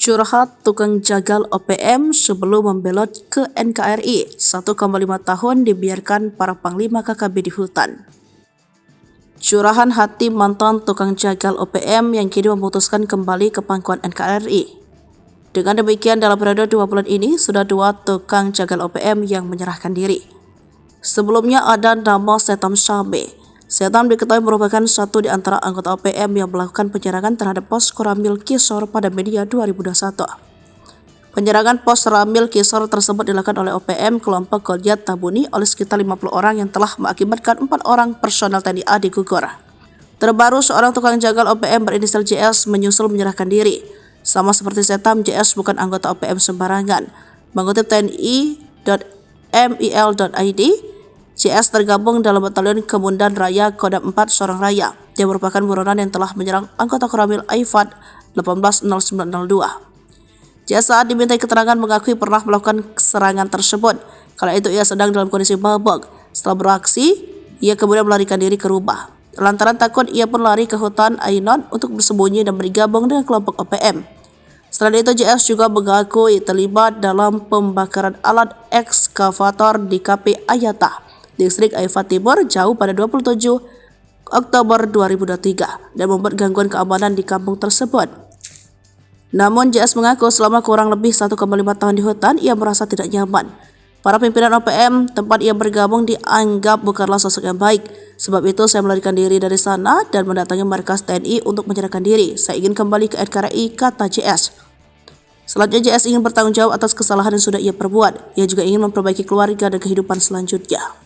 Curhat tukang jagal OPM sebelum membelot ke NKRI, 1,5 tahun dibiarkan para panglima KKB di hutan. Curahan hati mantan tukang jagal OPM yang kini memutuskan kembali ke pangkuan NKRI. Dengan demikian, dalam periode 2 bulan ini, sudah 2 tukang jagal OPM yang menyerahkan diri. Sebelumnya ada nama Setam Syame. Setam diketahui merupakan satu di antara anggota OPM yang melakukan penyerangan terhadap pos Koramil Kisor pada Media 2021. Penyerangan pos Ramil Kisor tersebut dilakukan oleh OPM kelompok Goliat Tabuni oleh sekitar 50 orang yang telah mengakibatkan 4 orang personel TNI AD gugur. Terbaru, seorang tukang jagal OPM berinisial JS menyusul menyerahkan diri. Sama seperti Setam, JS bukan anggota OPM sembarangan. Mengutip TNI.mil.id, JS tergabung dalam Batalion Kemundan Raya Kodam 4 Sorong Raya. Dia merupakan buronan yang telah menyerang anggota Koramil Aifat 180902. JS saat dimintai keterangan mengakui pernah melakukan serangan tersebut. Kala itu ia sedang dalam kondisi mabuk. Setelah beraksi, ia kemudian melarikan diri ke rumah. Lantaran takut, ia pun lari ke hutan Ainon untuk bersembunyi dan bergabung dengan kelompok OPM. Selain itu, JS juga mengakui terlibat dalam pembakaran alat ekskavator di KP Ayata, Distrik Aifat Timur jauh pada 27 Oktober 2023 dan membuat gangguan keamanan di kampung tersebut. Namun JS mengaku selama kurang lebih 1,5 tahun di hutan, ia merasa tidak nyaman. Para pimpinan OPM tempat ia bergabung dianggap bukanlah sosok yang baik. Sebab itu saya melarikan diri dari sana dan mendatangi markas TNI untuk menyerahkan diri. Saya ingin kembali ke NKRI, kata JS. Selanjutnya JS ingin bertanggung jawab atas kesalahan yang sudah ia perbuat. Ia juga ingin memperbaiki keluarga dan kehidupan selanjutnya.